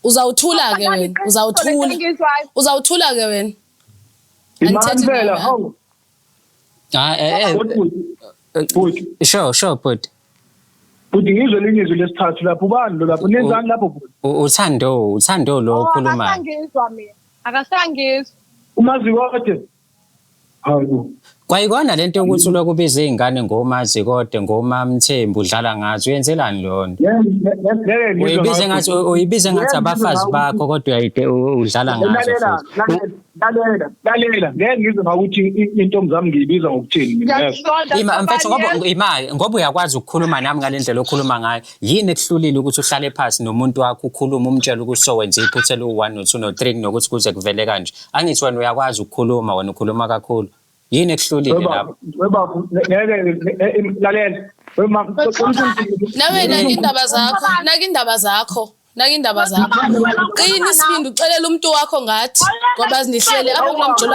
Uzawuthula ke wena, uzawuthula. Uzawuthula ke wena. Imani phela, hawu. Sure, but. Futhi ngizwe lingizwe lesithathu lapho ubani lo lapho nenzani lapho futhi? Uthando lo okhulumayo. Akasangizwa mina. Akasangizwa. Umazi kodwa. Hawu. Kwayikona lento yokuthi uloku ubiza izingane ngomazi kodwa ngomamthembu udlala ngazo uyenzelani lonto? Uyibize ngathi abafazi bakho kodwa uyayide udlala ngazo. Lalela. Ngeke ngizwe ngokuthi intombi zami ngiyibiza ngokuthini mina. Mfethu ngoba uyakwazi ukukhuluma nami ngalendlela okhuluma ngayo. Yini ekuhlulile ukuthi uhlale phansi nomuntu wakho ukhuluma umtshela ukuthi so wenza iphutha lo1 no2 no3 nokuthi kuze kuvele kanje. Angithi wena uyakwazi ukukhuluma wena ukhuluma kakhulu. Yini ekuhlulile lapho? Lalela. Nawe nakindaba zakho. Qina isibindi ucelela umuntu wakho ngathi ngoba zinihlele apho kulamjolo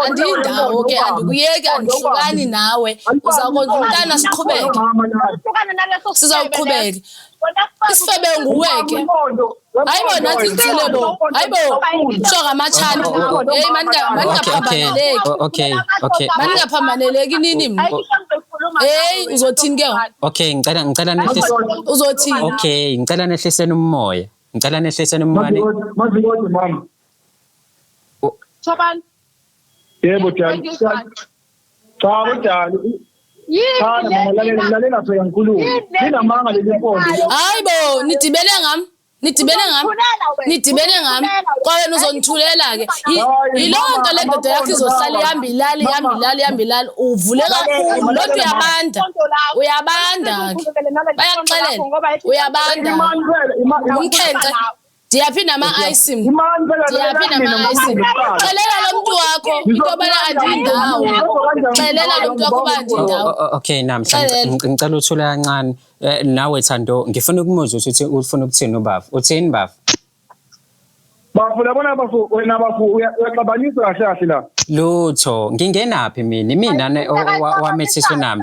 andindawo ke andikuyeki andihlukani nawe uzakwenza umntana siqhubeke sizawuqhubeka isifebe nguweke hayibo nathi sithilebo hayibo shoka amachandi hey maningaphambaneleki okay maningaphambaneleki nini mna hey uzothini ke okay ngicela nehlise uzothini okay ngicela nehliseni umoya mazi kodwa mama Thobani yebo dali cha kodali lalela so yangikhuluma ninamanga leli mpondo hayibo nidibene ngami kwawena uzongithulela ke yilonto le ndoda yakho izohlala ihamba ilali uvule kakhulu lonto uyabanda ke bayakuxelela uyabanda umkhence ndiyaphinda ama-ice xelela lo muntu wakho into bana andindawo xelela lo muntu wakho bandindawo okay namhlanje ngicela uthule kancane nawe Thando ngifuna ukumuza ukuthi ufuna ukuthini ubafu uthini bafu bafu labona bafu wena bafu uyaxabanisa kahle la lutho ngingenaphi mina wamethiswe nami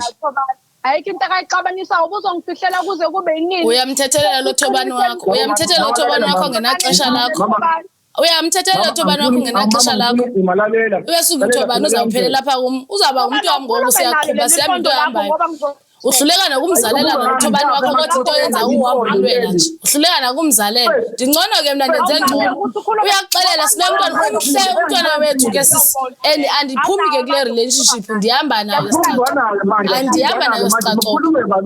ayikho into akayixabanisa ubuzongifihlela kuze kube yinini uyamthethelela lo Thobani wakho ngenaxesha lakho uyamthethelela lo Thobani wakho ngenaxesha lakho uyasuka uThobani uzawuphelela lapha uzaba umuntu wami ngoba siyaqhuba siyami into ehambayo uhluleka nokumzalela noThobani wakho kodwa into yenza uhambo lwena nje uhluleka nokumzalela ndingcono ke mina ndenze ngcono uyaxelela sinomntwana omhle umntwana wethu ke sisi and andiphumi ke kule relationship ndihamba nayo sicaco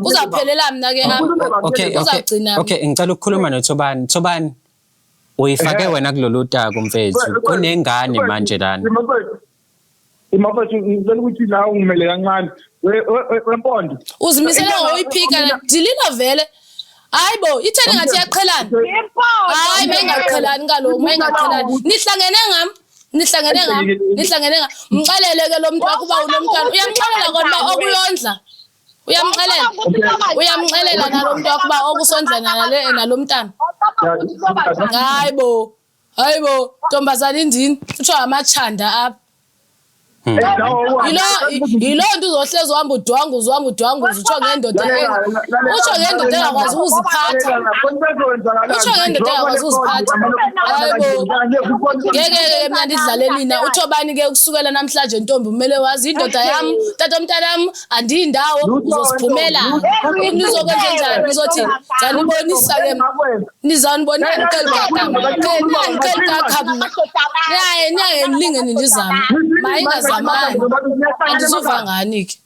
uzaphelela mina ke uzagcina okay ngicela ukukhuluma noThobani uyifake wena kulolu taka mfethu kunengane manje lana imafethu ngicela ukuthi la ungimele kancane wempondo uzimisele ngoyiphika dilina vele hayibo itheni ngathi yaqhelana hayi mayingaqhelani kaloku mayingaqhelani nihlangene ngami mxelele ke lo muntu wakho uba unomntwana uyamxelela kodwa okuyondla uyamxelela nalo muntu wakho uba okusondla nalo mntana hayibo ntombazana indini uthiwa amachanda apha yilo nto uzohleza uhamba udwanguza utsho ngendoda engakwazi ukuziphatha hayibo ngeke mina ndidlale nina uThobani ke ukusukela namhlanje ntombi umele wazi indoda yami tata omntanami andiyindawo uzosiphumela nizokwenza njani nizothi zanibonisa ke nizanibona niyaye nilingene ndizama mayingazamani andizuva ngani ke